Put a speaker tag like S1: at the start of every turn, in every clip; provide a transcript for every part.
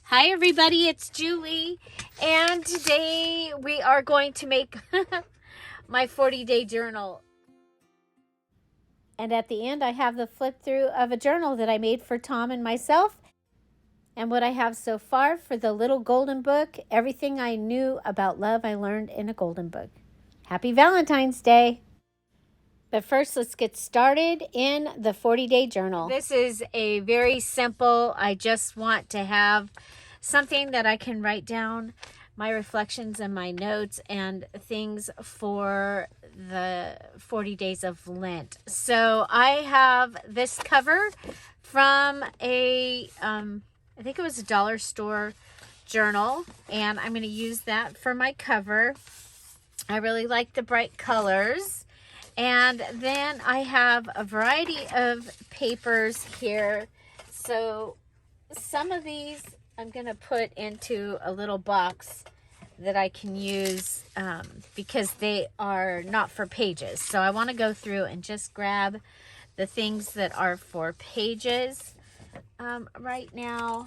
S1: Hi everybody, it's Julie, and today we are going to make my 40-day journal. And at the end I have the flip through of a journal that I made for Tom and myself, and what I have so far for the little golden book, everything I knew about love I learned in a golden book. Happy Valentine's Day! But first, let's get started in the 40-day journal. This is a very simple, I just want to have something that I can write down my reflections and my notes and things for the 40 days of Lent. So I have this cover from I think it was a dollar store journal, and I'm going to use that for my cover. I really like the bright colors. And then I have a variety of papers here. So some of these I'm going to put into a little box that I can use because they are not for pages. So I want to go through and just grab the things that are for pages right now.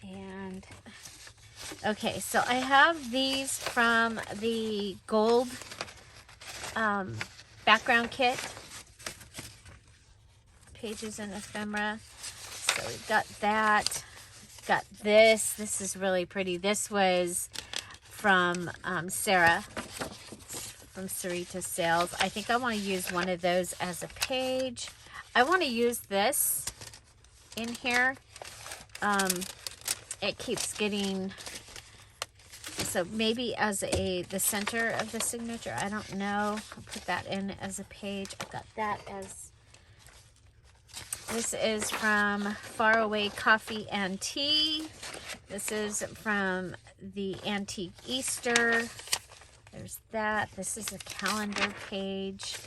S1: And okay, so I have these from the gold background kit, pages and ephemera. So we've got that. Got this. This is really pretty. This was from Sarah, from Sarita Sales. I think I want to use one of those as a page. I want to use this in here. It keeps getting, so maybe as the center of the signature. I don't know. I'll put that in as a page. I've got that as, this is from Faraway Coffee and Tea. This is from the Antique Easter. There's that. This is a calendar page.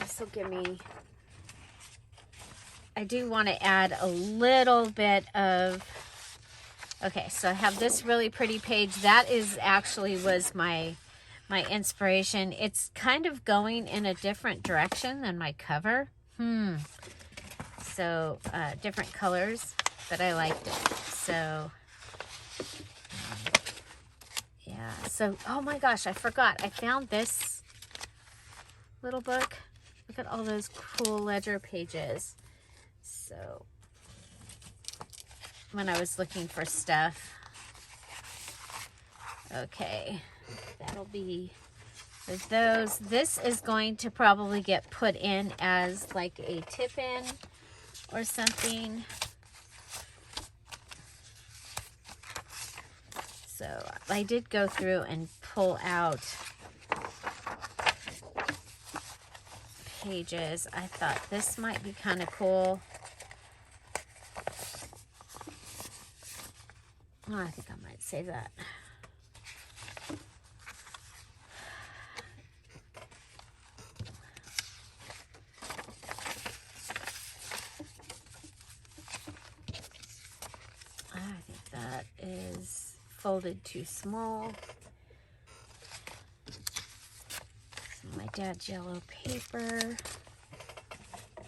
S1: This will give me, I do want to add a little bit of, okay, so I have this really pretty page. That is actually was my inspiration. It's kind of going in a different direction than my cover. So different colors, but I liked it. So yeah, so oh my gosh, I forgot. I found this little book. Look at all those cool ledger pages. So when I was looking for stuff. Okay, that'll be for those. This is going to probably get put in as like a tip-in or something. So I did go through and pull out pages. I thought this might be kind of cool. Oh, I think I might save that. I think that is folded too small. Some of my dad's yellow paper.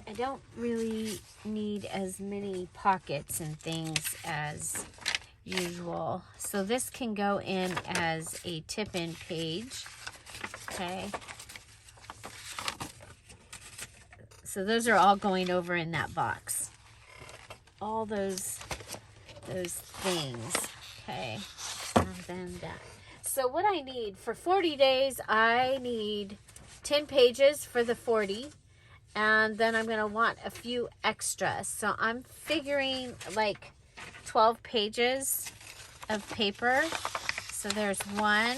S1: I don't really need as many pockets and things as usual. So this can go in as a tip-in page. Okay. So those are all going over in that box. All those things. Okay. And then that. So what I need for 40 days, I need 10 pages for the 40. And then I'm going to want a few extras. So I'm figuring like 12 pages of paper. So there's 1,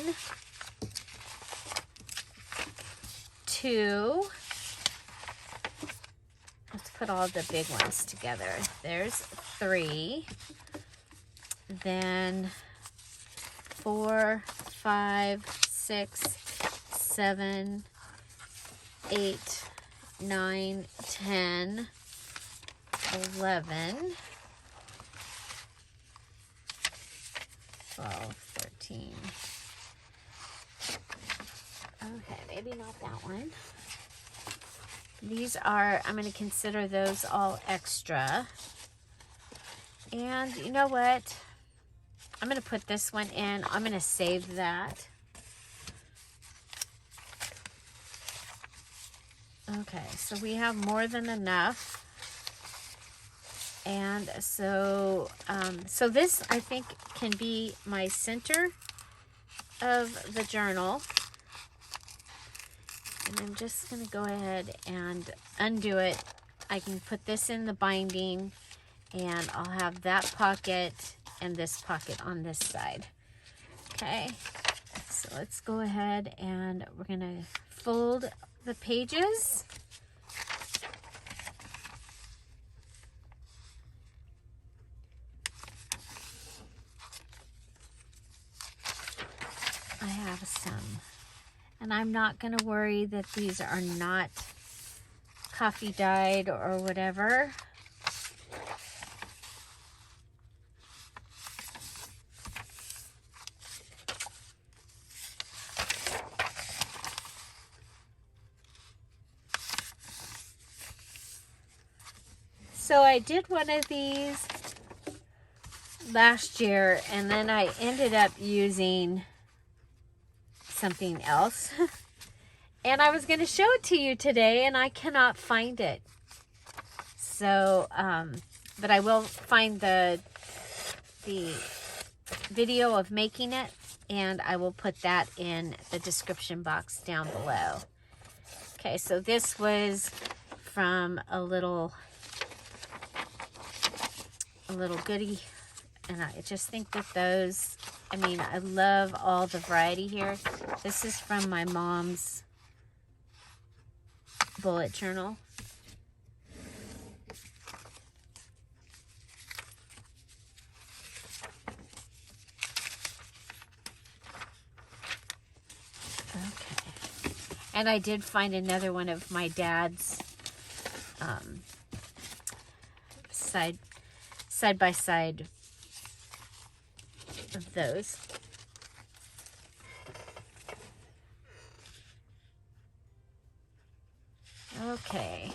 S1: 2. Let's put all the big ones together. There's 3. Then 4, 5, 6, 7, 8, 9, 10, 11, 12, 13. Okay, maybe not that one. These are, I'm going to consider those all extra. And you know what? I'm going to put this one in. I'm going to save that. Okay, so we have more than enough. And so, so this, I think, can be my center of the journal. And I'm just going to go ahead and undo it. I can put this in the binding, and I'll have that pocket and this pocket on this side. Okay, so let's go ahead and we're going to fold the pages. I have some, and I'm not going to worry that these are not coffee dyed or whatever. So I did one of these last year, and then I ended up using something else. And I was going to show it to you today, and I cannot find it. So, but I will find the video of making it, and I will put that in the description box down below. Okay, so this was from a little goodie, and I just think that those, I mean, I love all the variety here. This is from my mom's bullet journal. Okay, and I did find another one of my dad's side by side of those. Okay,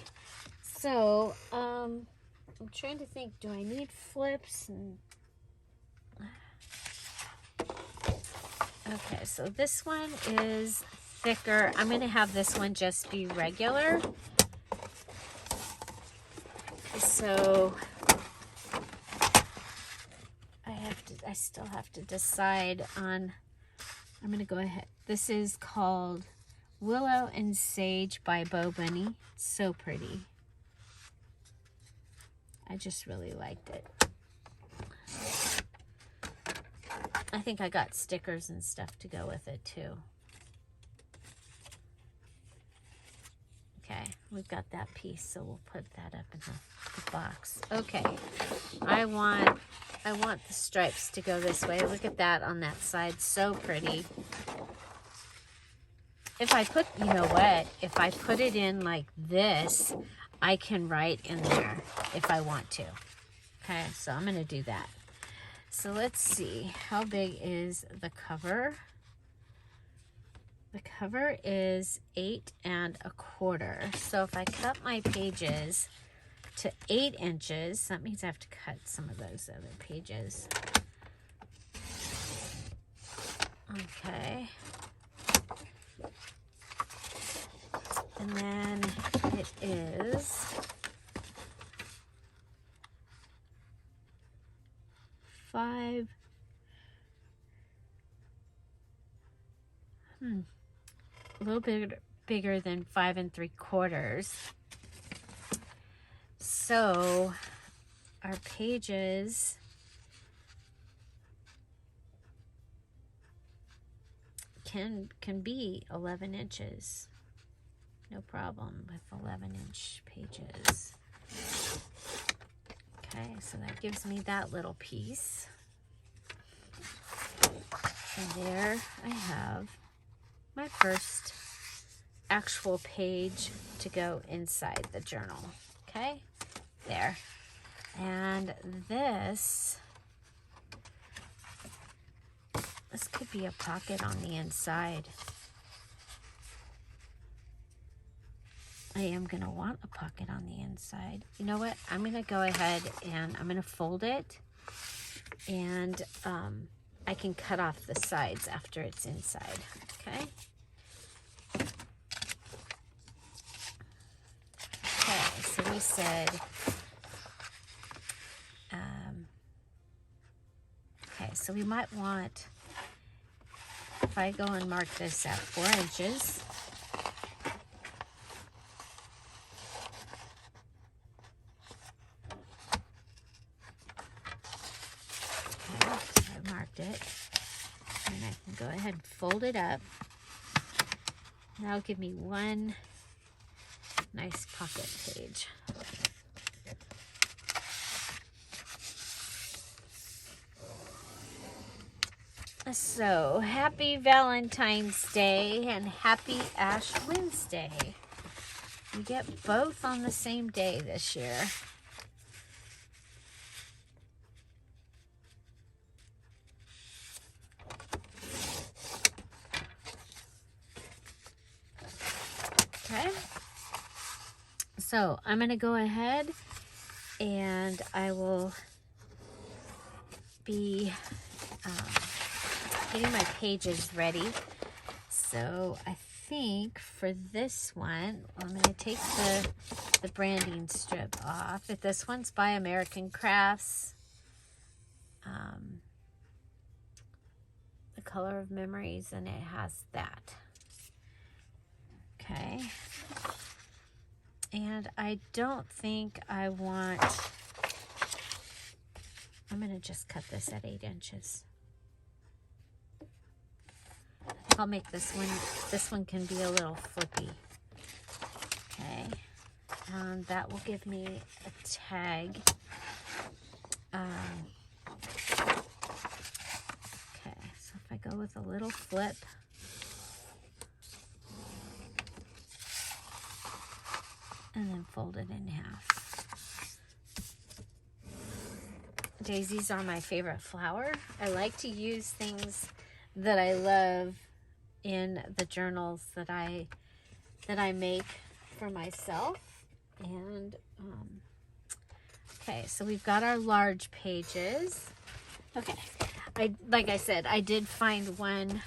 S1: so I'm trying to think, do I need flips? And okay, so this one is thicker. I'm going to have this one just be regular. So I still have to decide on, I'm going to go ahead. This is called Willow and Sage by Bo Bunny. So pretty. I just really liked it. I think I got stickers and stuff to go with it too. Okay, we've got that piece, so we'll put that up in the box. Okay, I want the stripes to go this way. Look at that on that side, so pretty. If I put, you know what, if I put it in like this, I can write in there if I want to. Okay, so I'm gonna do that. So let's see, how big is the cover? The cover is 8 1/4. So if I cut my pages to 8 inches, that means I have to cut some of those other pages. Okay. And then it is 5. A little bit bigger than 5 3/4. So our pages can be 11 inches. No problem with 11-inch pages. Okay, so that gives me that little piece. And there I have my first actual page to go inside the journal. Okay, there. And this could be a pocket on the inside. I am going to want a pocket on the inside. You know what? I'm going to go ahead and I'm going to fold it, and I can cut off the sides after it's inside. Okay. Okay, so we said, okay, so we might want, if I go and mark this at 4 inches, okay, so I marked it, and I can go ahead and fold it up. That'll give me one nice pocket page. So, happy Valentine's Day and happy Ash Wednesday. We get both on the same day this year. Okay. So, I'm going to go ahead and I will be getting my pages ready. So I think for this one, I'm going to take the branding strip off. If this one's by American Crafts, The Color of Memories, and it has that. Okay. And I don't think I want, I'm going to just cut this at 8 inches. I'll make this one can be a little flippy. Okay, that will give me a tag. Okay, so if I go with a little flip, and then fold it in half. Daisies are my favorite flower. I like to use things that I love in the journals that I make for myself. And okay, so we've got our large pages. Okay, like I said, I did find one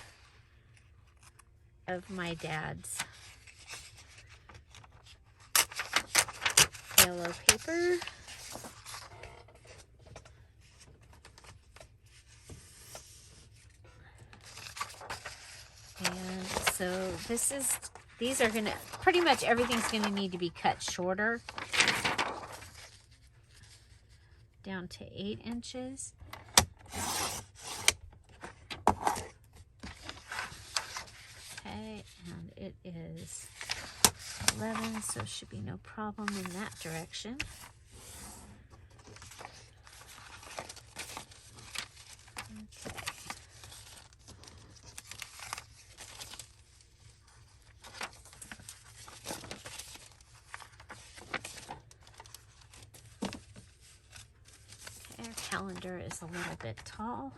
S1: of my dad's yellow paper. And so these are gonna, pretty much everything's gonna need to be cut shorter, down to 8 inches. Okay, and it is 11, so should be no problem in that direction. Okay. Our calendar is a little bit tall.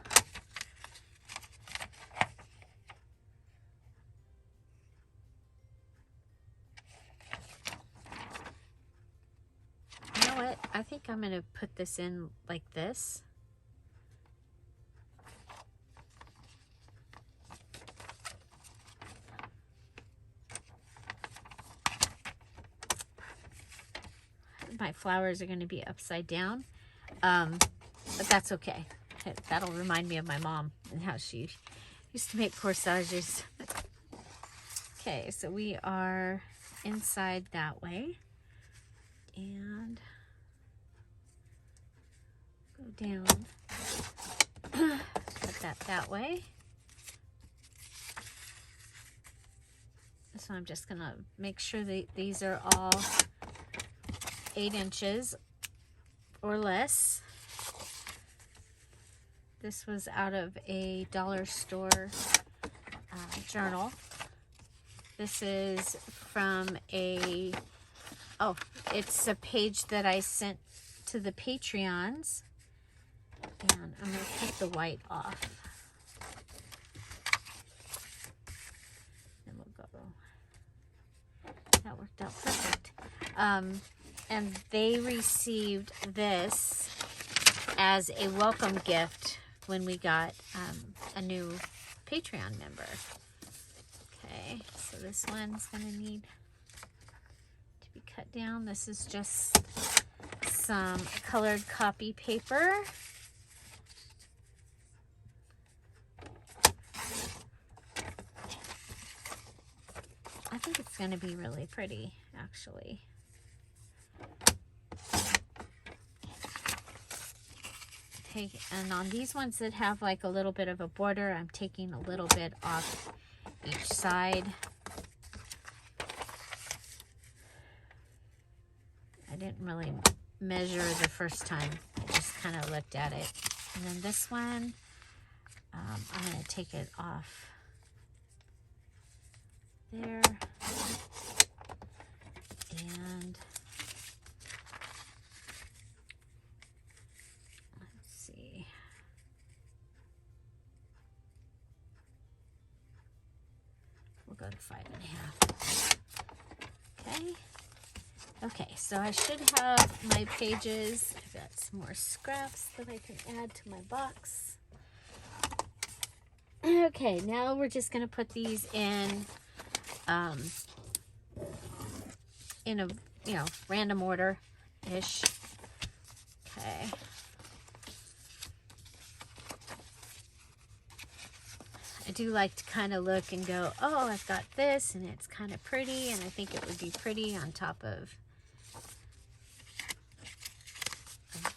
S1: You know what? I think I'm going to put this in like this. My flowers are going to be upside down. But that's okay. That'll remind me of my mom and how she used to make corsages. Okay, so we are inside that way. And go down. Cut that way. So I'm just going to make sure that these are all 8 inches or less. This was out of a dollar store journal. This is from it's a page that I sent to the Patreons. And I'm going to take the white off. Then we'll go. That worked out perfect. And they received this as a welcome gift when we got a new Patreon member. Okay, so this one's going to need to be cut down. This is just some colored copy paper. I think it's going to be really pretty, actually. And on these ones that have like a little bit of a border, I'm taking a little bit off each side. I didn't really measure the first time. I just kind of looked at it. And then this one, I'm going to take it off there. And let's see. We'll go to 5.5. Okay. Okay, so I should have my pages. I've got some more scraps that I can add to my box. Okay, now we're just going to put these in a, random order-ish. Okay. I do like to kind of look and go, oh, I've got this, and it's kind of pretty, and I think it would be pretty on top of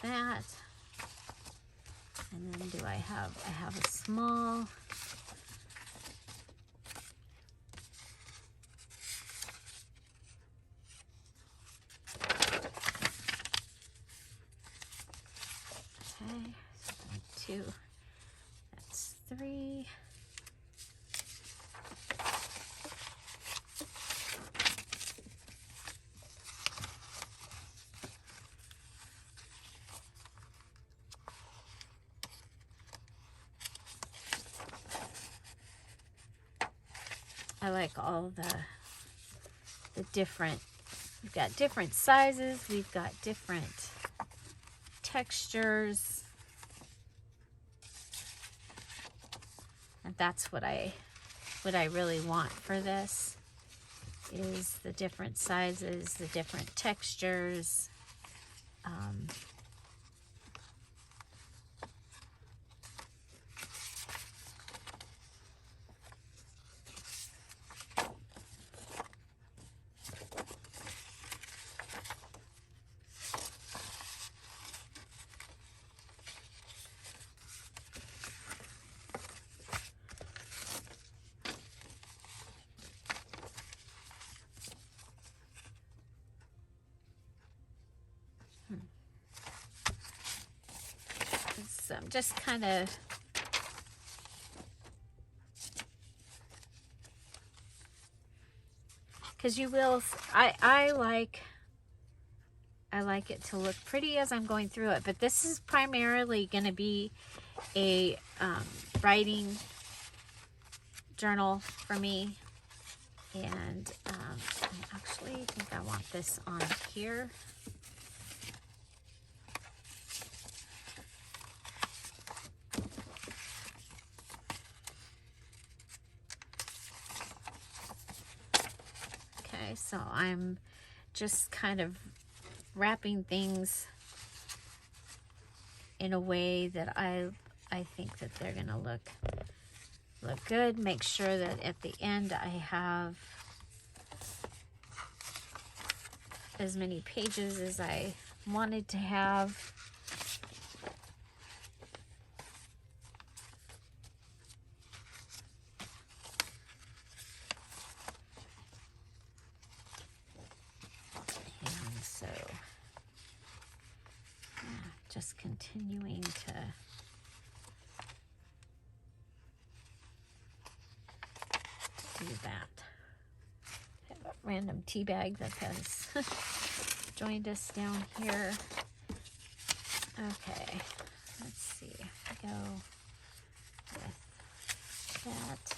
S1: that. And then I have a small. Okay, so 2, that's 3. I like all the different, we've got different sizes, we've got different textures, and that's what I really want for this, is the different sizes, the different textures. So I'm just kind of because you will, I like it to look pretty as I'm going through it, but this is primarily going to be a writing journal for me, and I actually think I want this on here. So I'm just kind of wrapping things in a way that I think that they're gonna look good. Make sure that at the end I have as many pages as I wanted to have. So, just continuing to do that. I have a random tea bag that has joined us down here. Okay, let's see. Go with that.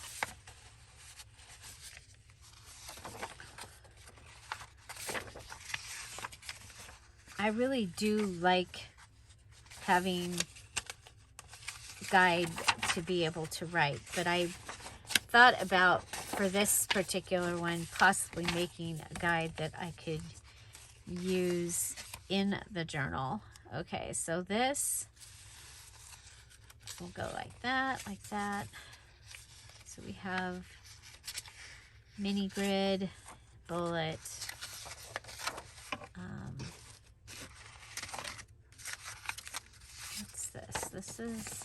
S1: I really do like having a guide to be able to write, but I thought about, for this particular one, possibly making a guide that I could use in the journal. Okay, so this will go like that, like that. So we have mini grid, bullet, what's this? This is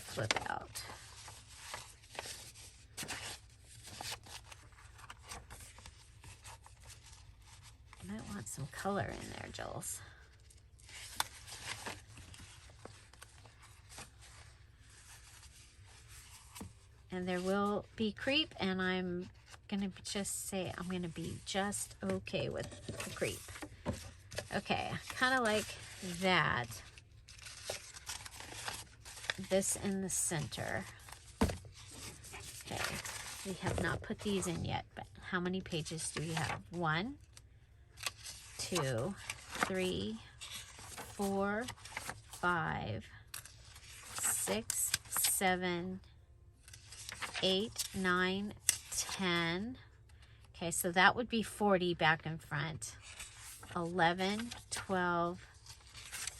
S1: flip out. I might want some color in there, Jules. And there will be creep, and I'm gonna just say I'm gonna be just okay with the creep. Okay, kind of like that. This in the center. Okay, we have not put these in yet, but how many pages do we have? 1, 2, 3, 4, 5, 6, 7, 8, 9, 10. Okay, so that would be 40 back and front. 11, 12,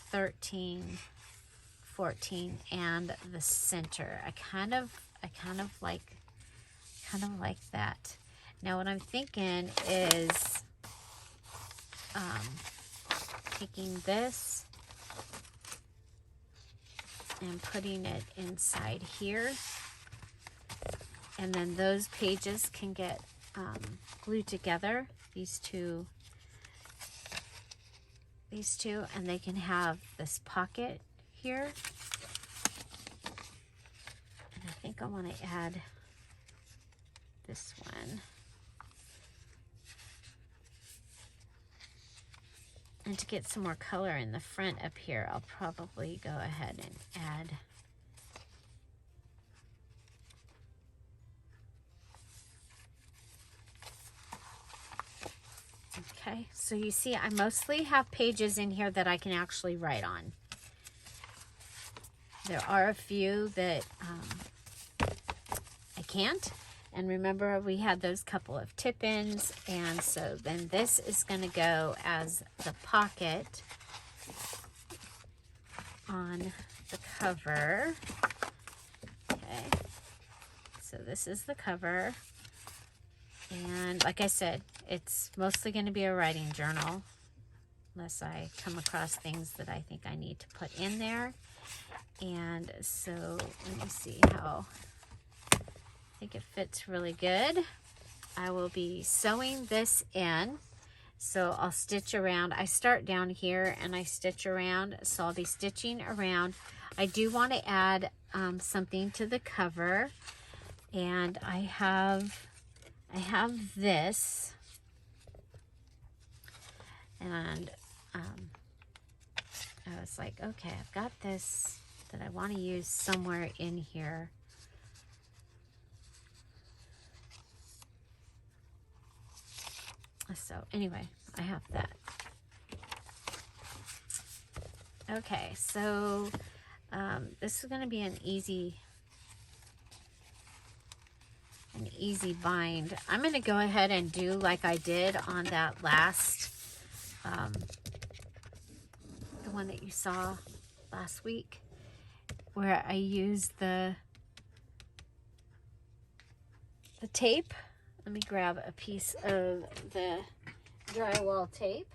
S1: 13, 14, and the center. I kind of like that. Now what I'm thinking is taking this and putting it inside here, and then those pages can get glued together, these two, and they can have this pocket here. And I think I want to add this one. And to get some more color in the front up here, I'll probably go ahead and add okay, so you see I mostly have pages in here that I can actually write on. There are a few that I can't. And remember, we had those couple of tip-ins, and so then this is going to go as the pocket on the cover. Okay, so this is the cover. And like I said, it's mostly going to be a writing journal, unless I come across things that I think I need to put in there. And so let me see how, I think it fits really good. I will be sewing this in, so I'll stitch around. I start down here and I stitch around, so I'll be stitching around. I do want to add something to the cover, and I have this, and I was like, okay, I've got this that I want to use somewhere in here. So anyway, I have that. Okay, so this is going to be an easy bind. I'm going to go ahead and do like I did on that last, the one that you saw last week, where I used the tape. Let me grab a piece of the drywall tape.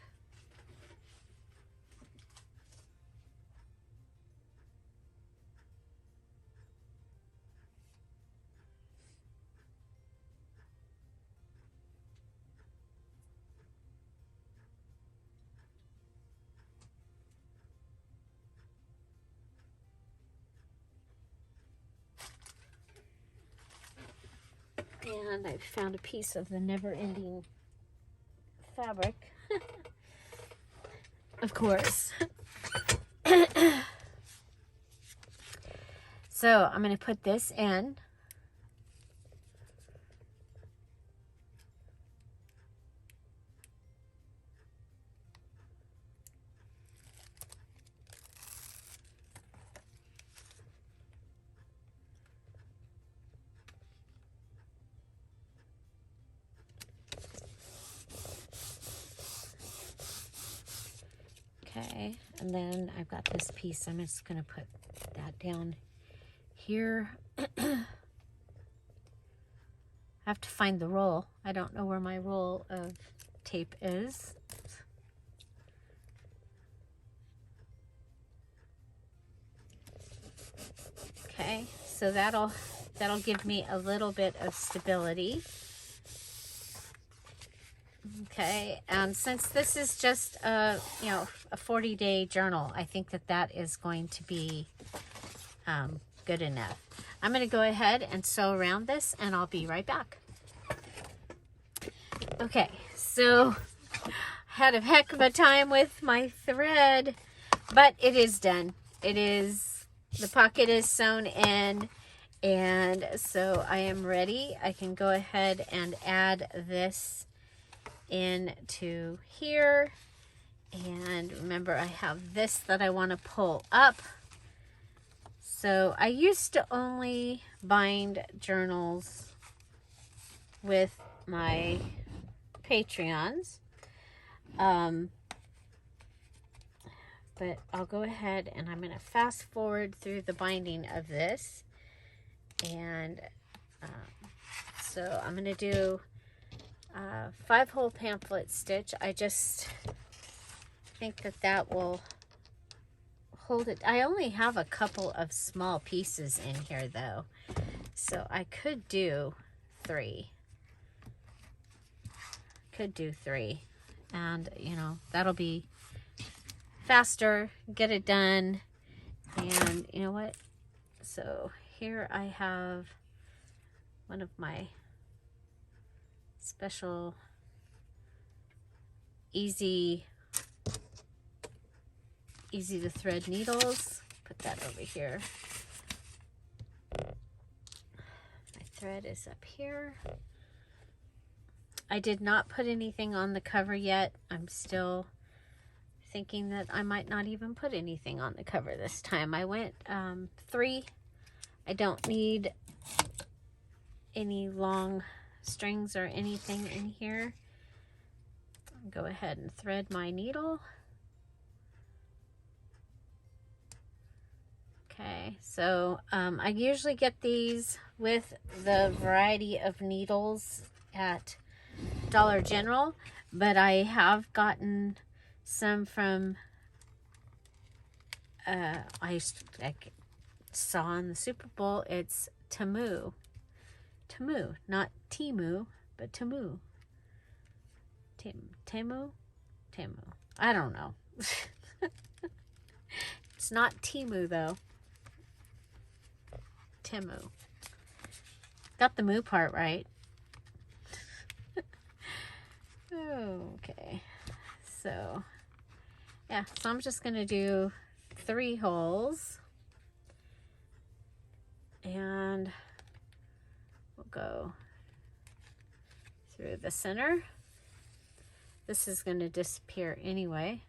S1: And I found a piece of the never-ending fabric, of course. So I'm going to put this in. Okay, and then I've got this piece. I'm just going to put that down here. I have to find the roll. I don't know where my roll of tape is. Okay, so that'll give me a little bit of stability. Okay, and since this is just a 40-day journal, I think that is going to be good enough. I'm going to go ahead and sew around this, and I'll be right back. Okay, so had a heck of a time with my thread, but it is done. The pocket is sewn in, and so I am ready. I can go ahead and add this into here. And remember, I have this that I want to pull up. So I used to only bind journals with my Patreons. But I'll go ahead and I'm going to fast forward through the binding of this. And so I'm going to do 5-hole pamphlet stitch. I just think that will hold it. I only have a couple of small pieces in here though, so I could do 3. And that'll be faster, get it done. And you know what, so here I have one of my special easy to thread needles. Put that over here. My thread is up here. I did not put anything on the cover yet. I'm still thinking that I might not even put anything on the cover this time. I went 3. I don't need any long strings or anything in here. Go ahead and thread my needle. Okay, so I usually get these with the variety of needles at Dollar General, but I have gotten some from I saw on the Super Bowl. It's Temu, not Timu, but Temu. Temu. I don't know. It's not Timu though. Temu. Got the moo part right. Okay. So, yeah. So I'm just going to do 3 holes. And we'll go through the center. This is going to disappear anyway.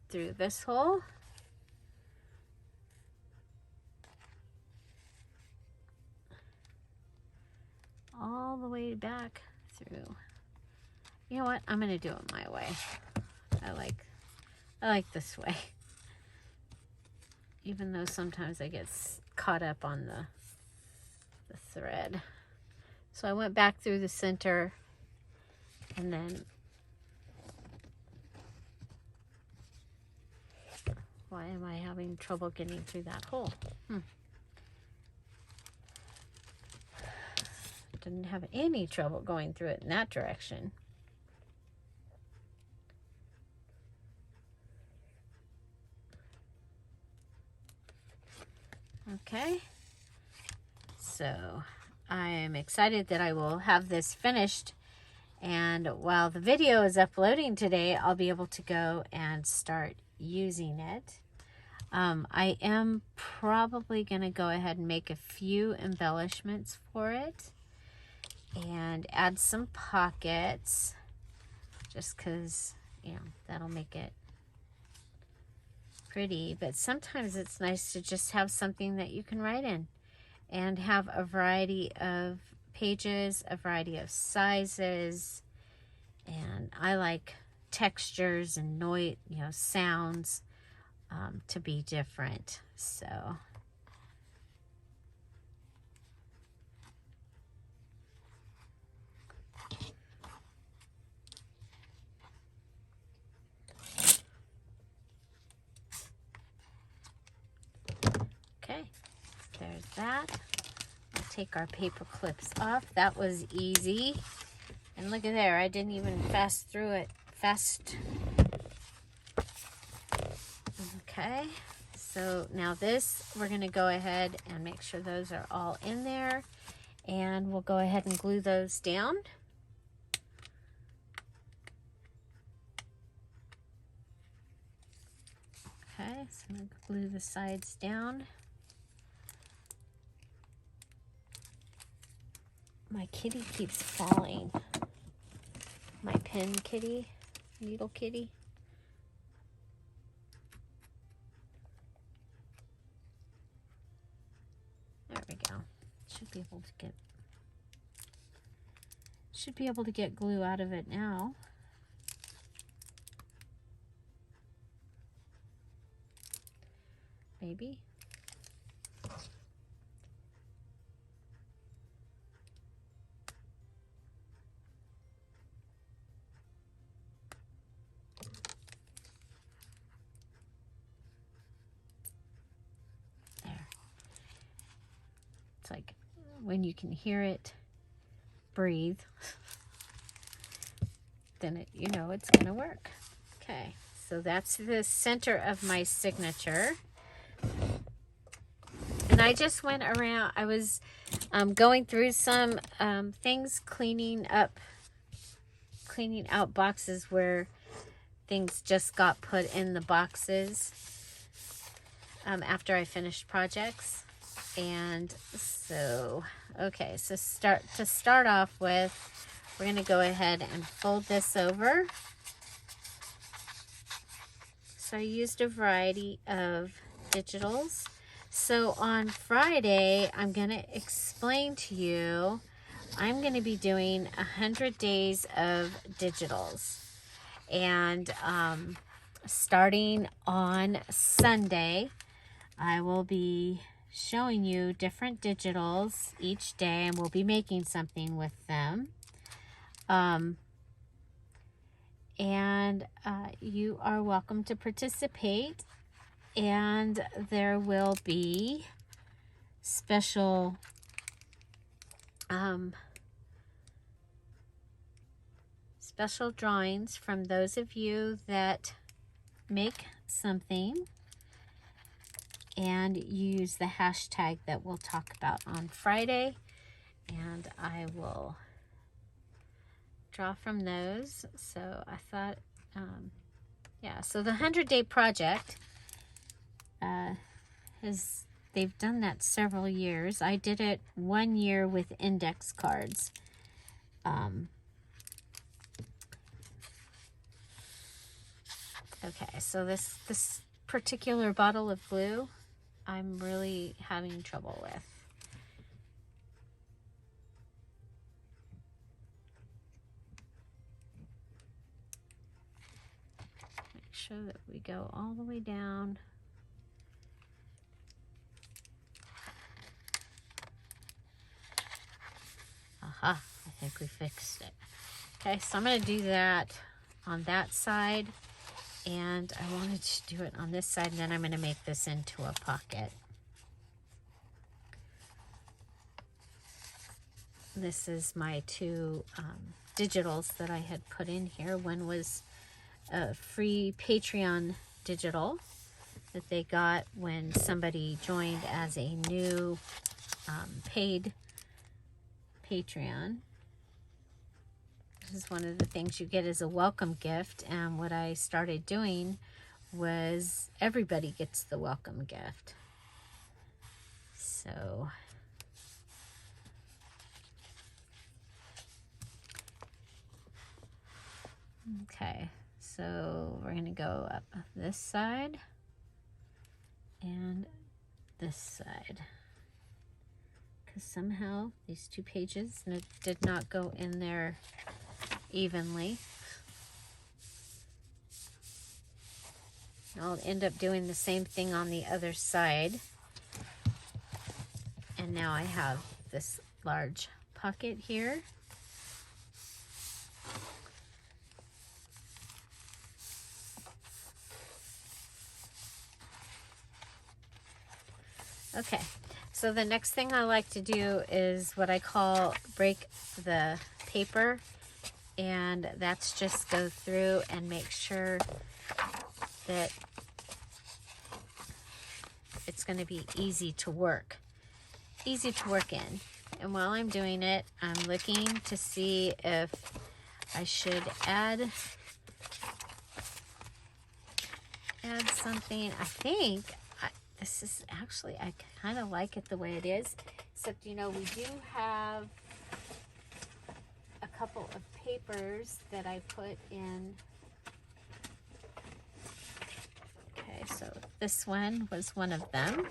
S1: Through this hole. All the way back through. You know what? I'm going to do it my way. I like this way. Even though sometimes I get caught up on the thread. So I went back through the center, and then why am I having trouble getting through that hole? Didn't have any trouble going through it in that direction. Okay, so I am excited that I will have this finished, and while the video is uploading today, I'll be able to go and start using it. I am probably going to go ahead and make a few embellishments for it and add some pockets, just because, that'll make it pretty. But sometimes it's nice to just have something that you can write in and have a variety of pages, a variety of sizes, And I like textures and noise, you know, sounds to be different. So okay, there's that. I'll take our paper clips off. That was easy. And look at there, I didn't even fast through it. Okay, so now this, we're gonna go ahead and make sure those are all in there. And we'll go ahead and glue those down. Okay, so I'm gonna glue the sides down. My kitty keeps falling. My pen kitty, needle kitty. There we go. Should be able to get glue out of it now. Maybe. There. It's like when you can hear it breathe, then it, you know it's gonna work. Okay, so that's the center of my signature. And I just went around, I was going through some things, cleaning out boxes where things just got put in the boxes after I finished projects. And so, okay, so to start off with, we're going to go ahead and fold this over. So I used a variety of digitals. So on Friday, I'm going to explain to you, I'm going to be doing 100 days of digitals. And starting on Sunday, I will be showing you different digitals each day, and we'll be making something with them. You are welcome to participate, and there will be special special drawings from those of you that make something and use the hashtag that we'll talk about on Friday, and I will draw from those. So I thought, yeah, so the 100-day project they've done that several years. I did it 1 year with index cards. Okay, so this particular bottle of glue, I'm really having trouble with. Make sure that we go all the way down. Aha, I think we fixed it. Okay, so I'm going to do that on that side, and I wanted to do it on this side, and then I'm going to make this into a pocket. This is my two digitals that I had put in here. One was a free Patreon digital that they got when somebody joined as a new paid Patreon. This is one of the things you get as a welcome gift, and what I started doing was everybody gets the welcome gift. So okay, so we're going to go up this side and this side, because somehow these two pages did not go in there evenly. I'll end up doing the same thing on the other side. And now I have this large pocket here. Okay, so the next thing I like to do is what I call break the paper, and that's just go through and make sure that it's going to be easy to work in. And while I'm doing it, I'm looking to see if I should add something. I think this is actually, I kind of like it the way it is, except, you know, we do have a couple of papers that I put in. Okay, so this one was one of them.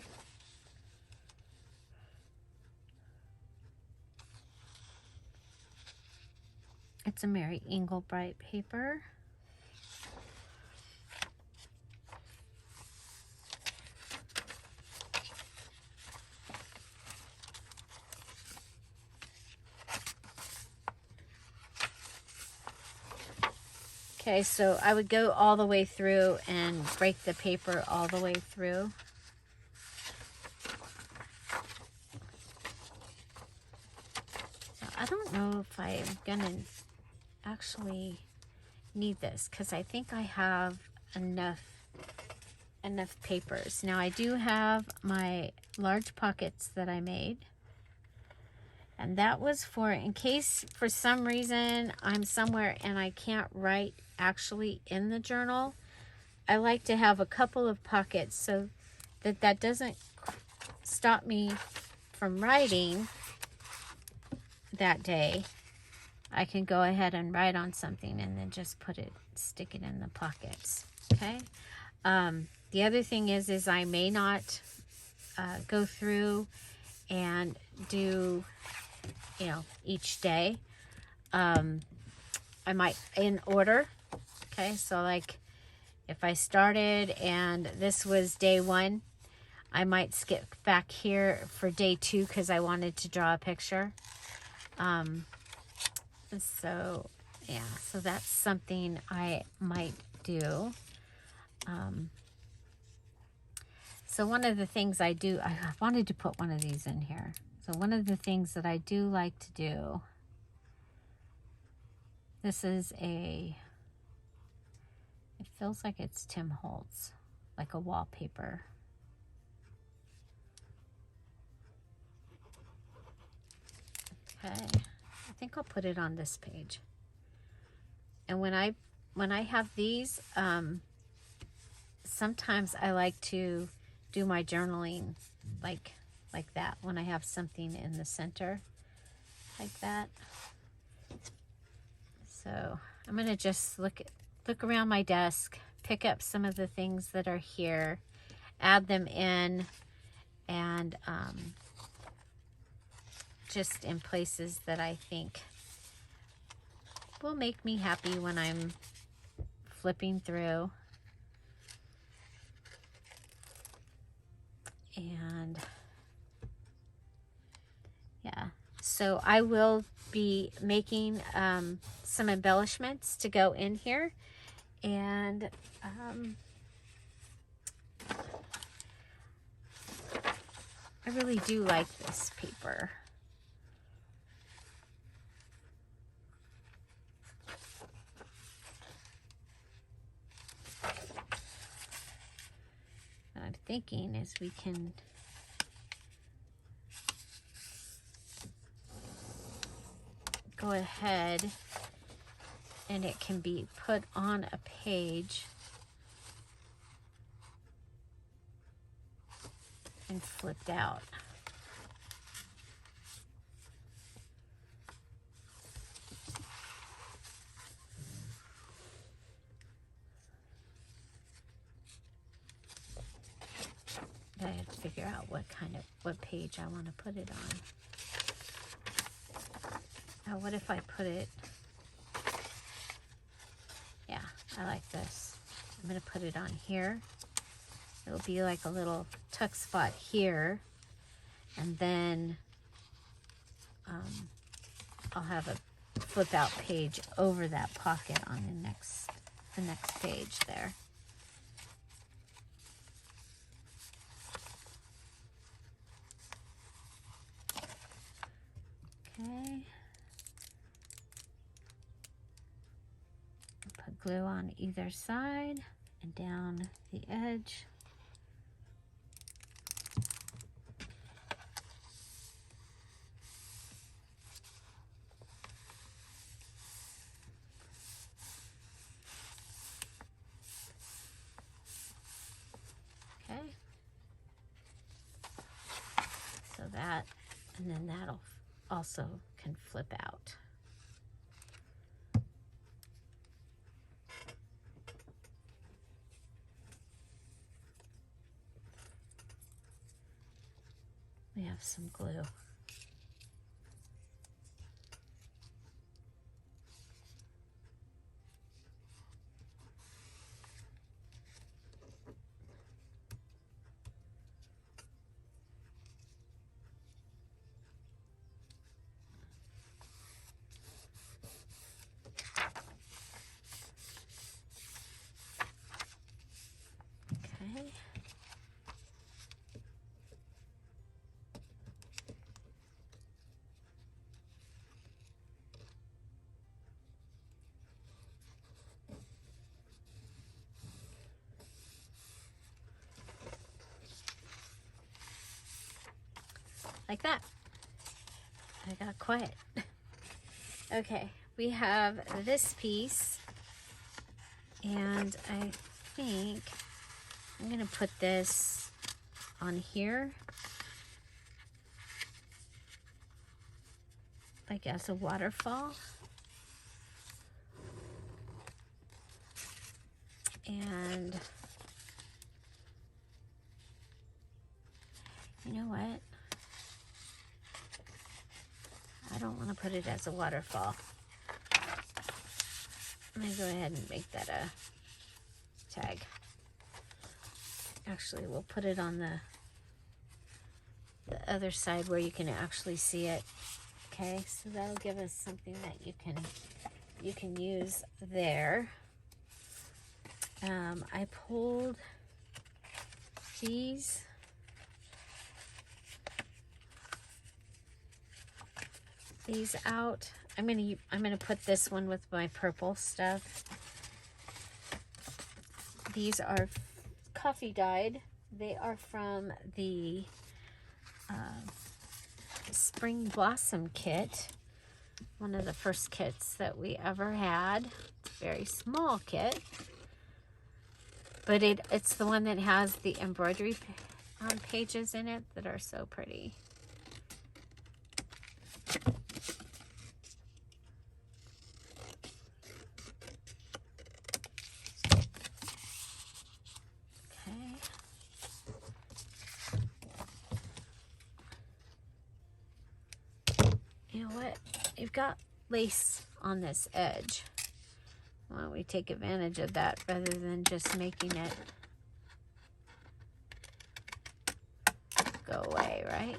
S1: It's a Mary Englebright paper. Okay, so I would go all the way through and break the paper all the way through. So I don't know if I'm gonna actually need this, because I think I have enough papers. Now I do have my large pockets that I made. And that was for, in case for some reason I'm somewhere and I can't write actually in the journal, I like to have a couple of pockets so that doesn't stop me from writing that day. I can go ahead and write on something and then just stick it in the pockets, okay? The other thing is I may not go through and do, you know, each day. I might in order. Okay, so like if I started and this was day 1, I might skip back here for day 2 because I wanted to draw a picture. So yeah, so that's something I might do. So one of the things I do, I wanted to put one of these in here. So one of the things that I do like to do, this is it feels like it's Tim Holtz, like a wallpaper. Okay, I think I'll put it on this page. And when I have these, sometimes I like to do my journaling like that, when I have something in the center like that. So I'm gonna just look around my desk, pick up some of the things that are here, add them in, and just in places that I think will make me happy when I'm flipping through. And yeah, so I will be making some embellishments to go in here, and I really do like this paper. What I'm thinking is we can go ahead and it can be put on a page and flipped out. I have to figure out what page I want to put it on. Now, what if I put it I like this. I'm going to put it on here. It'll be like a little tuck spot here. And then I'll have a flip out page over that pocket on the next page there. Okay. Put glue on either side and down the edge. Okay. So that, and then that'll also can flip out. We have some glue. Okay. Like that. I got quiet. Okay, we have this piece, and I think I'm gonna put this on here, like as a waterfall. And you know what? I don't want to put it as a waterfall. I'm going to go ahead and make that a tag. Actually, we'll put it on the other side where you can actually see it. Okay, so that'll give us something that you can use there. I pulled these. Out. I'm gonna put this one with my purple stuff. These are coffee dyed. They are from the Spring Blossom kit, one of the first kits that we ever had. It's a very small kit, but it's the one that has the embroidery pages in it that are so pretty. You know what? You've got lace on this edge. Why don't we take advantage of that rather than just making it go away, right?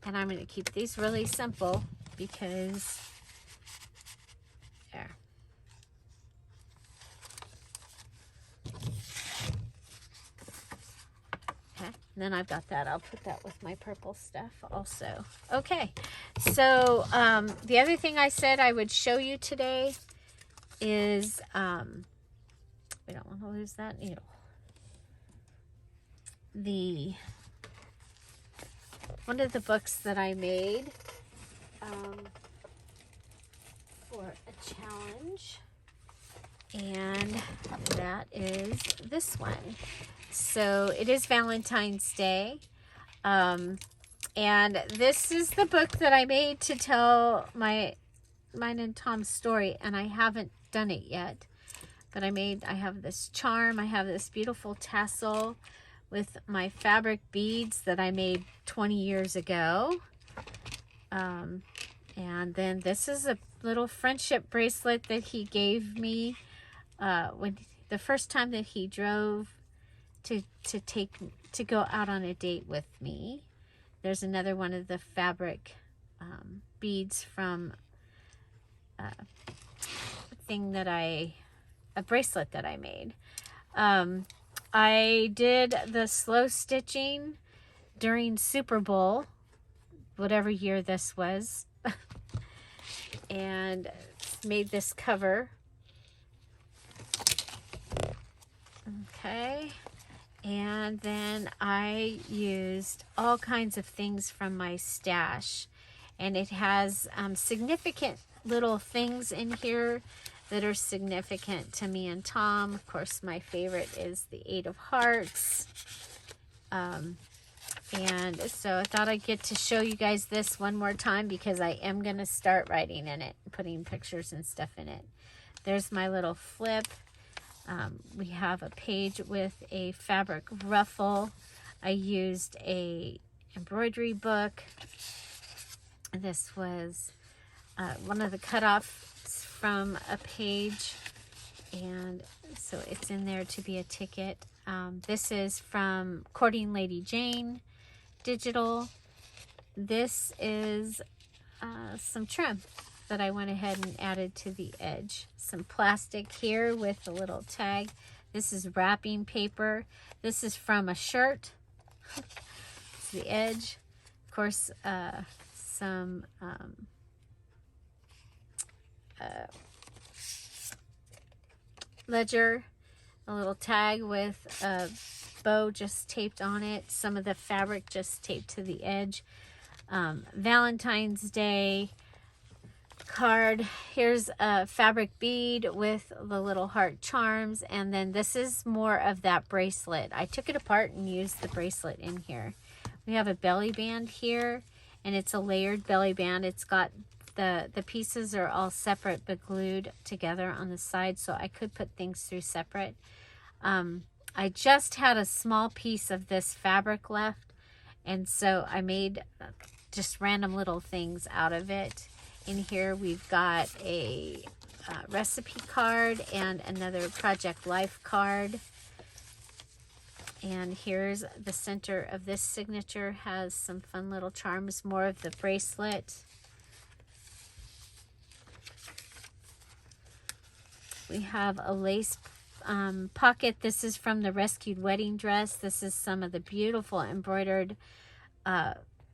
S1: And I'm going to keep these really simple because there. Okay, and then I've got that. I'll put that with my purple stuff also. Okay, so the other thing I said I would show you today is, we don't want to lose that needle. One of the books that I made for a challenge, and that is this one. So it is Valentine's Day. And this is the book that I made to tell mine and Tom's story, and I haven't done it yet. But I have this charm, I have this beautiful tassel with my fabric beads that I made 20 years ago. And then this is a little friendship bracelet that he gave me when the first time that he drove to go out on a date with me. There's another one of the fabric beads from a bracelet that I made. I did the slow stitching during Super Bowl, whatever year this was, and made this cover. Okay. And then I used all kinds of things from my stash, and it has significant little things in here that are significant to me and Tom. Of course, my favorite is the 8 of Hearts. And so I thought I'd get to show you guys this one more time because I am going to start writing in it, putting pictures and stuff in it. There's my little flip. We have a page with a fabric ruffle. I used a embroidery book. This was one of the cutoffs from a page, and so it's in there to be a ticket. This is from Courting Lady Jane Digital. This is some trim that I went ahead and added to the edge. Some plastic here with a little tag. This is wrapping paper. This is from a shirt. It's the edge. Of course, some ledger, a little tag with a bow just taped on it. Some of the fabric just taped to the edge. Valentine's Day card. Here's a fabric bead with the little heart charms, and then this is more of that bracelet. I took it apart and used the bracelet in here. We have a belly band here, and it's a layered belly band. It's got the pieces are all separate but glued together on the side, so I could put things through separate. I just had a small piece of this fabric left, and so I made just random little things out of it. In here we've got a recipe card and another Project Life card. And here's the center of this signature, has some fun little charms, more of the bracelet. We have a lace pocket. This is from the Rescued Wedding Dress. This is some of the beautiful embroidered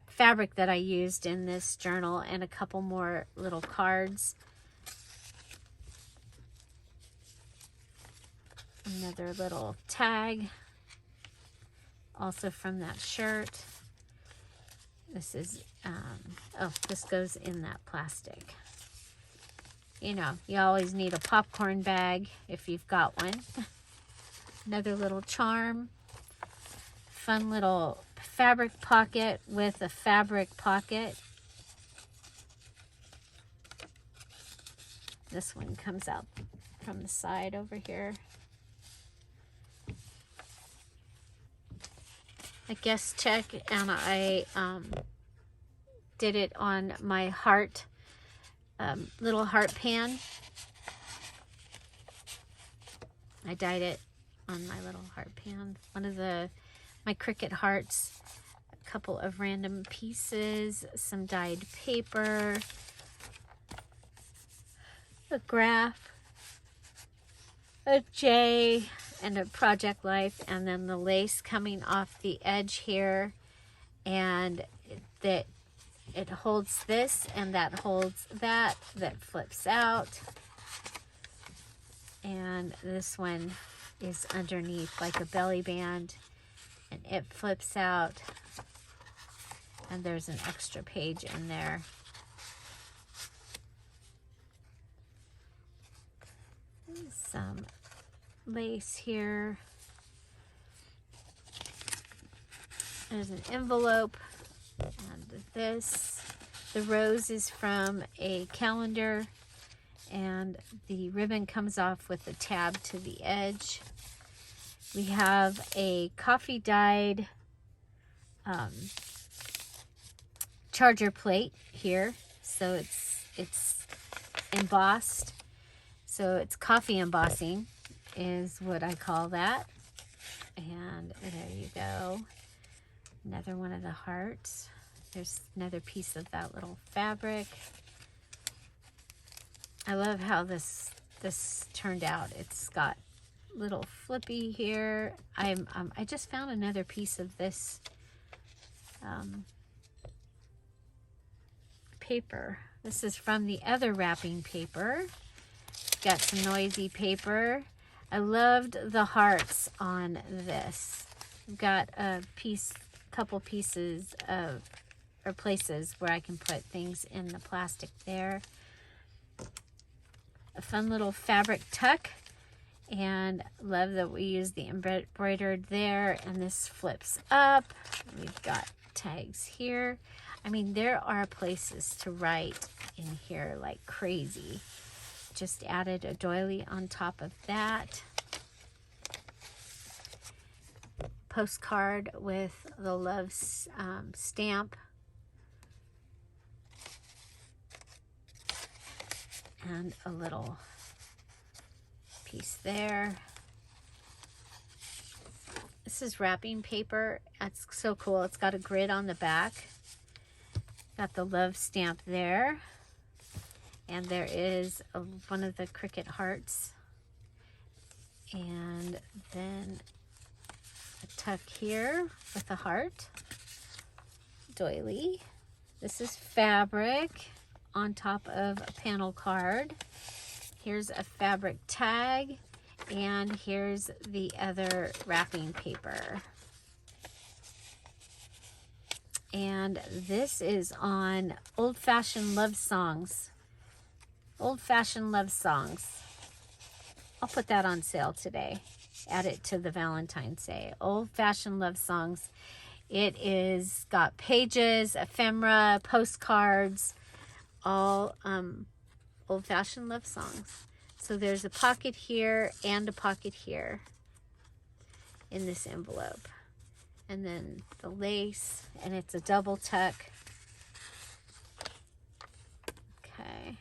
S1: fabric that I used in this journal, and a couple more little cards. Another little tag, also from that shirt. This is, oh, this goes in that plastic. You know, you always need a popcorn bag if you've got one. Another little charm. Fun little fabric pocket with a fabric pocket. This one comes out from the side over here. A guest check, and I did it on my heart, little heart pan. I dyed it on my little heart pan. One of my Cricut hearts, a couple of random pieces, some dyed paper, a graph, a J, and a Project Life, and then the lace coming off the edge here, and that it holds this, and that holds that flips out, and this one is underneath like a belly band, and it flips out, and there's an extra page in there. Some lace here. There's an envelope, and the rose is from a calendar, and the ribbon comes off with a tab to the edge. We have a coffee dyed charger plate here, so it's embossed, so it's coffee embossing is what I call that. And there you go, another one of the hearts. There's another piece of that little fabric. I love how this turned out. It's got little flippy here. I just found another piece of this paper. This is from the other wrapping paper. Got some noisy paper. I loved the hearts on this. I've got couple pieces of, or places where I can put things in the plastic there. A fun little fabric tuck, and love that we use the embroidered there, and this flips up. We've got tags here. I mean, there are places to write in here like crazy. Just added a doily on top of that. Postcard with the love stamp. And a little piece there. This is wrapping paper. That's so cool. It's got a grid on the back. Got the love stamp there. And there is one of the cricket hearts. And then a tuck here with a heart. Doily. This is fabric on top of a panel card. Here's a fabric tag, and here's the other wrapping paper. And this is on old-fashioned love songs. Old-fashioned love songs. I'll put that on sale today. Add it to the Valentine's Day. Old-fashioned love songs. It is got pages, ephemera, postcards, all old-fashioned love songs. So there's a pocket here and a pocket here in this envelope. And then the lace, and it's a double tuck. Okay.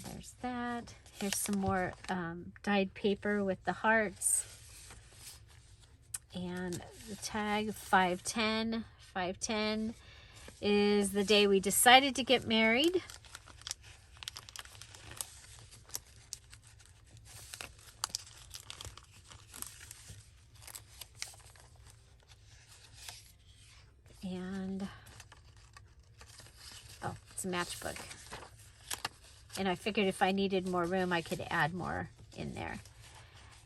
S1: There's that. Here's some more dyed paper with the hearts. And the tag 510. 510 is the day we decided to get married. And oh, it's a matchbook. And I figured if I needed more room, I could add more in there.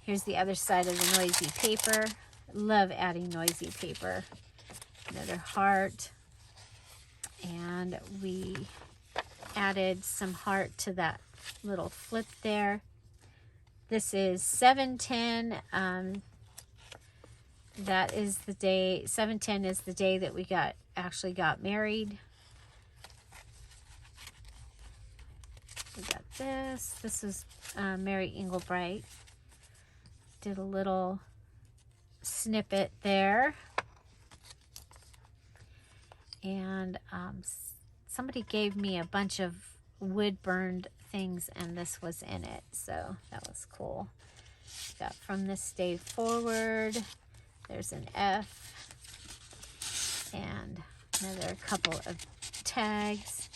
S1: Here's the other side of the noisy paper. Love adding noisy paper. Another heart. And we added some heart to that little flip there. This is 710. That is the day, 710 is the day that we actually got married. We got this. This is Mary Englebright. Did a little snippet there. And somebody gave me a bunch of wood burned things, and this was in it, so that was cool. Got from this day forward. There's an F and another couple of tags.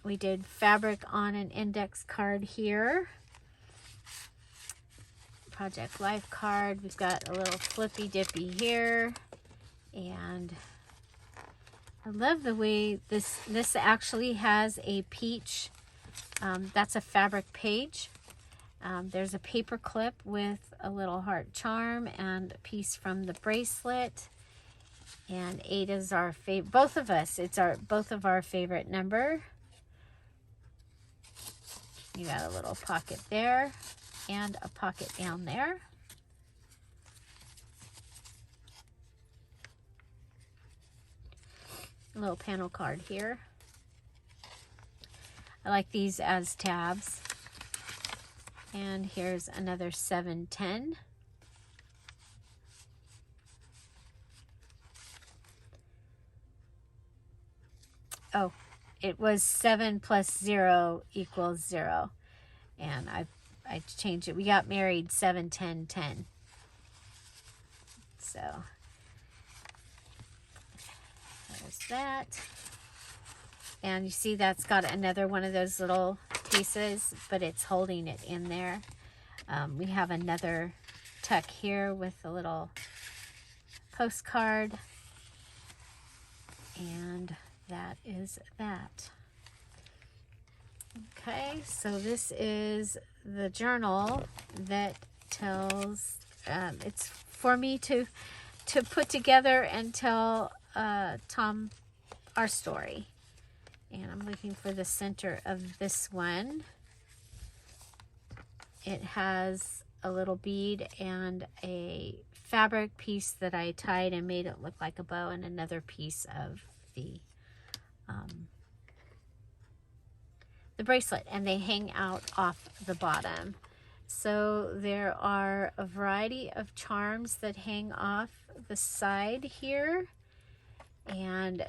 S1: We did fabric on an index card here. Project Life card. We've got a little flippy dippy here. And I love the way this actually has a peach. That's a fabric page. There's a paper clip with a little heart charm and a piece from the bracelet. And 8 is our favorite. Both of us. It's both of our favorite number. You got a little pocket there and a pocket down there. little panel card here. I like these as tabs. And here's another 710. Oh, it was 7 plus 0 equals 0. And I changed it. We got married 7-10-10. So there's that. And you see that's got another one of those little pieces, but it's holding it in there. We have another tuck here with a little postcard. And that is that. Okay, so this is the journal that tells, it's for me to put together and tell Tom our story. And I'm looking for the center of this one. It has a little bead and a fabric piece that I tied and made it look like a bow, and another piece of the bracelet, and they hang out off the bottom. So there are a variety of charms that hang off the side here, and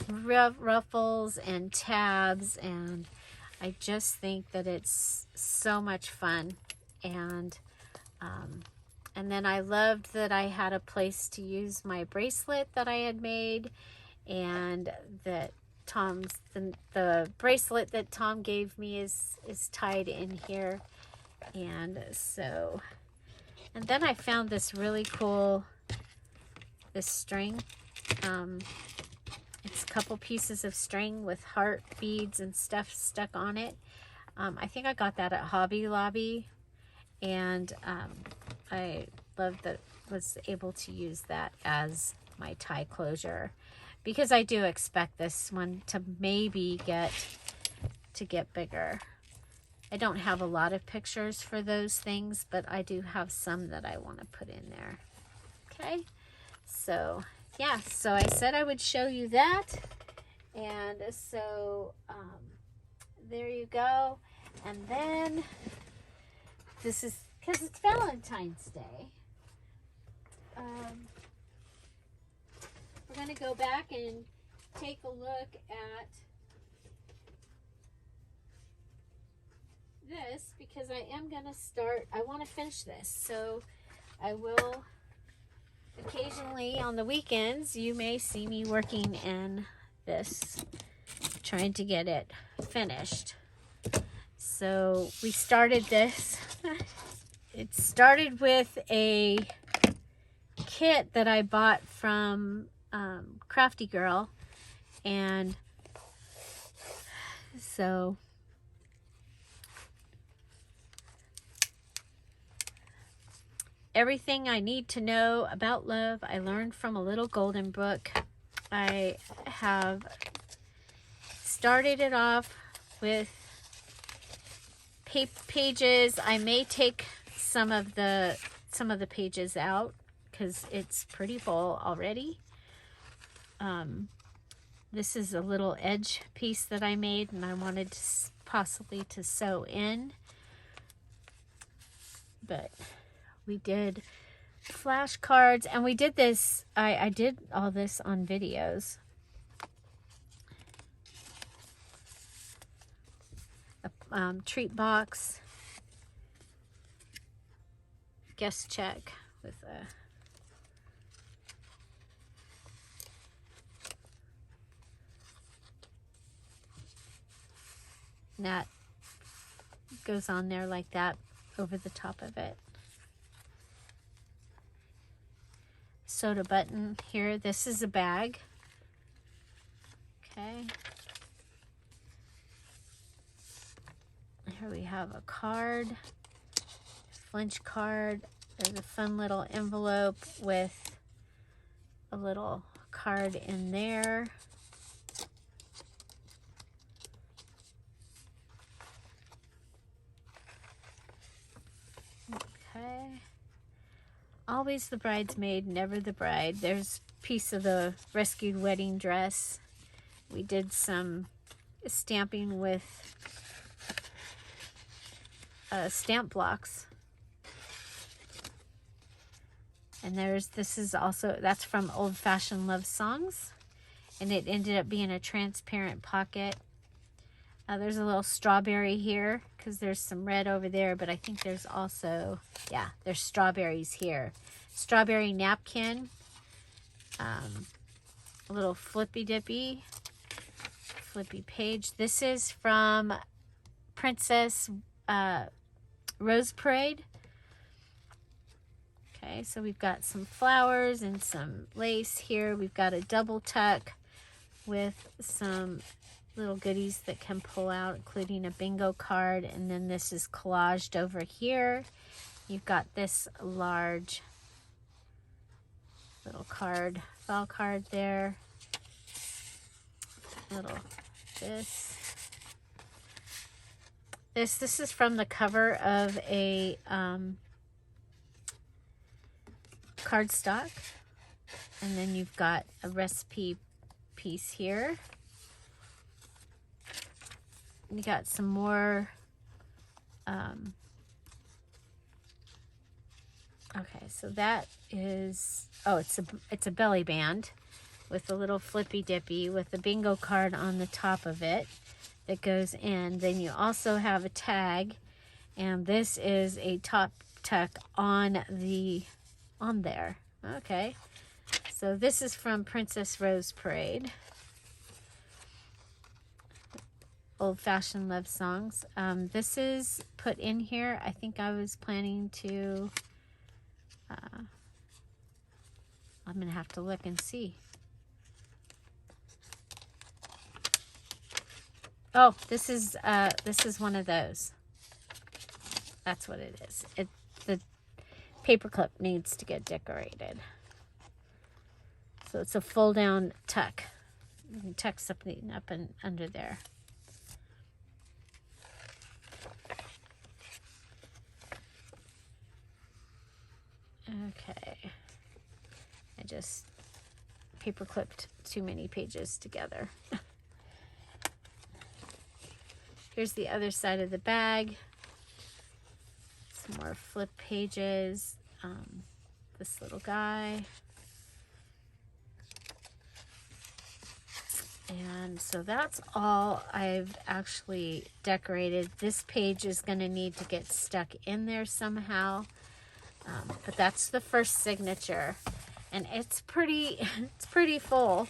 S1: ruffles and tabs, and I just think that it's so much fun. And then I loved that I had a place to use my bracelet that I had made, and that the bracelet that Tom gave me is tied in here. And so, and then I found this really cool, this string. It's a couple pieces of string with heart beads and stuff stuck on it. I think I got that at Hobby Lobby, and I loved that I was able to use that as my tie closure, because I do expect this one to maybe get bigger. I don't have a lot of pictures for those things, but I do have some that I want to put in there. Okay, so yeah, so I said I would show you that, and so there you go. And then this is, because it's Valentine's Day, we're going to go back and take a look at this, because I am going to start, I want to finish this. So I will, occasionally on the weekends, you may see me working in this, trying to get it finished. So we started this. It started with a kit that I bought from Crafty Girl, and so everything I need to know about love I learned from a little golden book. I have started it off with pages. I may take some of the pages out because it's pretty full already. This is a little edge piece that I made, and I wanted to possibly to sew in, but we did flashcards, and we did this, I did all this on videos. A treat box, guest check with a that goes on there like that over the top of it. Soda button here. This is a bag. Okay. Here we have a card, Flinch card. There's a fun little envelope with a little card in there. Okay. Always the bridesmaid, never the bride. There's a piece of the rescued wedding dress. We did some stamping with stamp blocks. And this is also, that's from Old Fashioned Love Songs. And it ended up being a transparent pocket. There's a little strawberry here because there's some red over there, but I think there's also, yeah, there's strawberries here. Strawberry napkin, a little flippy page. This is from Princess Rose Parade. Okay, so we've got some flowers and some lace here. We've got a double tuck with some little goodies that can pull out, including a bingo card. And then this is collaged over here. You've got this large little card, file card there. This is from the cover of a cardstock. And then you've got a recipe piece here. You got some more, okay, so that is, oh, it's a belly band with a little flippy dippy with a bingo card on the top of it that goes in. Then you also have a tag, and this is a top tuck on there. Okay, so this is from Princess Rose Parade. Old Fashioned Love Songs. This is put in here. I think I was planning to, I'm gonna have to look and see. Oh, this is one of those. That's what it is. The paperclip needs to get decorated. So it's a fold down tuck. You can tuck something up and under there. Okay, I just paper clipped too many pages together. Here's the other side of the bag. Some more flip pages. This little guy. And so that's all I've actually decorated. This page is going to need to get stuck in there somehow. But that's the first signature, and it's pretty full.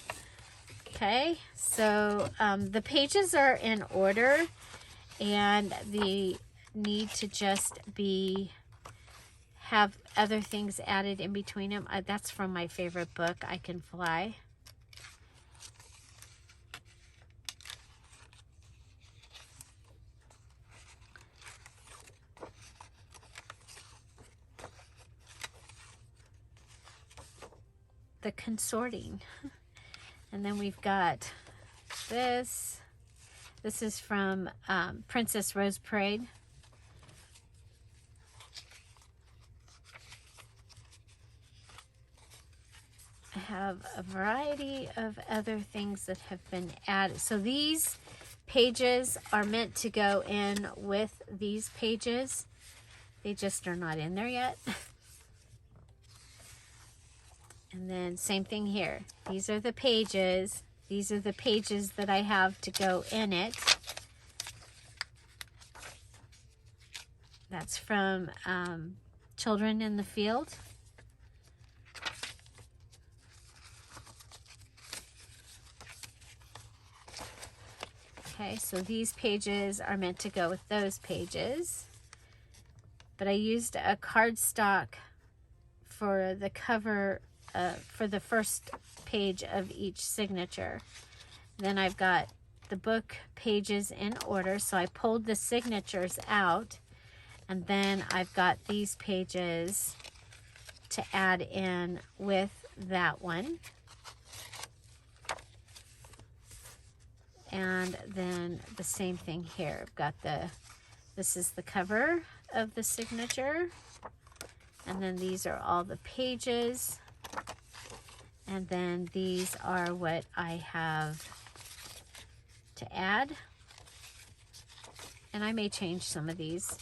S1: Okay, so the pages are in order, and they need to just have other things added in between them. That's from my favorite book, I Can Fly. The consorting. And then we've got this. This is from Princess Rose Parade. I have a variety of other things that have been added. So these pages are meant to go in with these pages. They just are not in there yet. And then same thing here. These are the pages. These are the pages that I have to go in it. That's from Children in the Field. Okay, so these pages are meant to go with those pages. But I used a cardstock for the cover for the first page of each signature. Then I've got the book pages in order, so I pulled the signatures out, and then I've got these pages to add in with that one. And then the same thing here. I've got this is the cover of the signature, and then these are all the pages. And then these are what I have to add. And I may change some of these.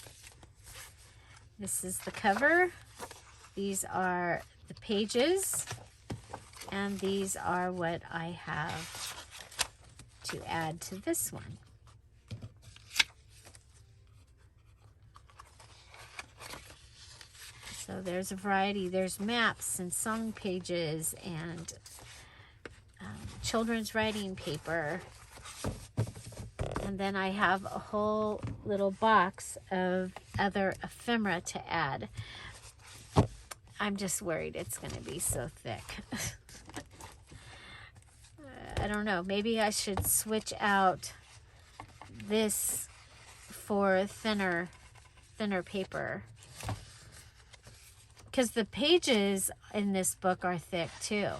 S1: This is the cover. These are the pages. And these are what I have to add to this one. So there's a variety. There's maps and song pages and children's writing paper. And then I have a whole little box of other ephemera to add. I'm just worried it's going to be so thick. I don't know. Maybe I should switch out this for thinner paper. Because the pages in this book are thick too.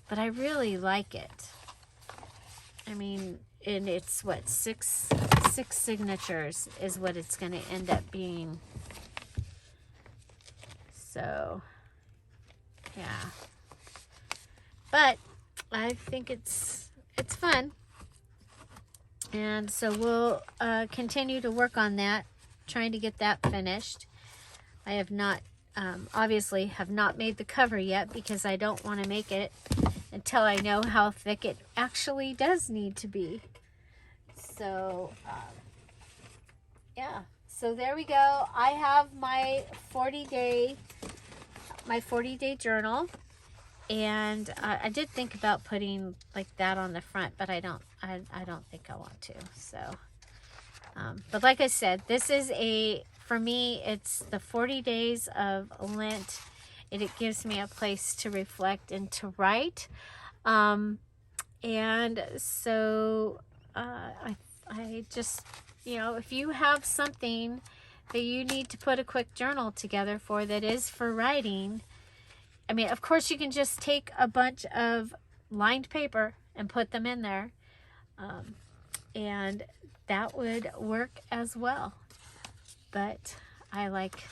S1: But I really like it. I mean, and it's what, six signatures is what it's going to end up being. So, yeah. But I think it's fun. And so we'll continue to work on that, trying to get that finished. I have not, obviously have not made the cover yet because I don't want to make it until I know how thick it actually does need to be. So, yeah. So there we go. I have my 40-day journal. And I did think about putting like that on the front, but I don't think I want to. So, but like I said, this is for me, it's the 40 days of Lent. It gives me a place to reflect and to write. And so I just, you know, if you have something that you need to put a quick journal together for that is for writing, I mean, of course, you can just take a bunch of lined paper and put them in there. And that would work as well. But I like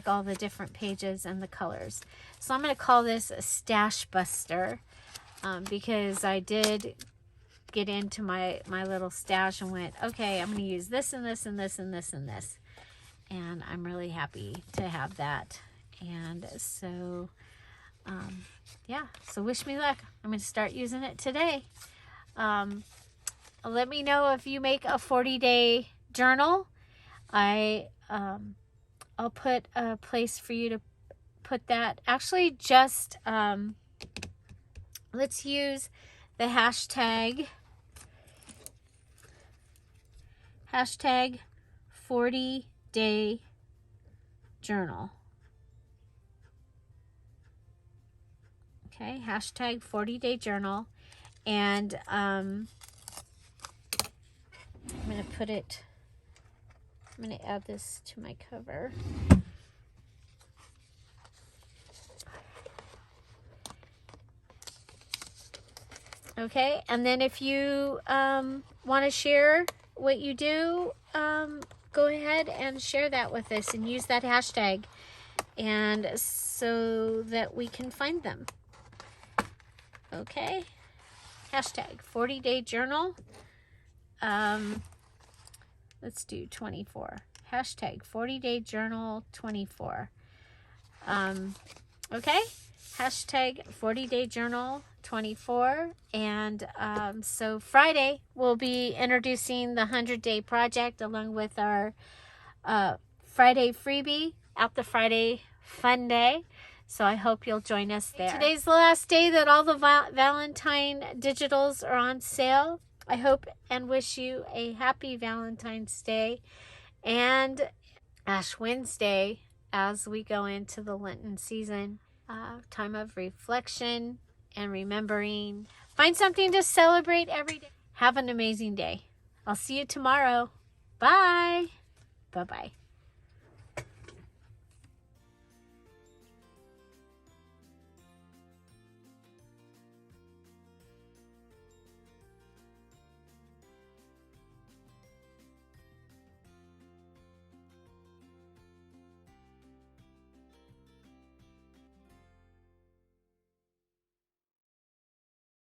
S1: all the different pages and the colors. So I'm going to call this a stash buster because I did get into my little stash and went, okay, I'm going to use this and this and this and this and this. And I'm really happy to have that. And so... yeah, so wish me luck. I'm going to start using it today. Let me know if you make a 40-day journal. I'll put a place for you to put that. Actually, just let's use the hashtag 40-day journal. Okay, hashtag 40-day journal. And I'm going to add this to my cover. Okay, and then if you want to share what you do, go ahead and share that with us and use that hashtag, and so that we can find them. Okay, hashtag 40-day journal. Let's do 24. Hashtag 40-day journal 24. Okay, hashtag 40-day journal 24. And so Friday we'll be introducing the 100-day project along with our Friday freebie at the Friday Fun Day. So I hope you'll join us there. Today's the last day that all the Valentine digitals are on sale. I hope and wish you a happy Valentine's Day and Ash Wednesday as we go into the Lenten season. Time of reflection and remembering. Find something to celebrate every day. Have an amazing day. I'll see you tomorrow. Bye. Bye-bye.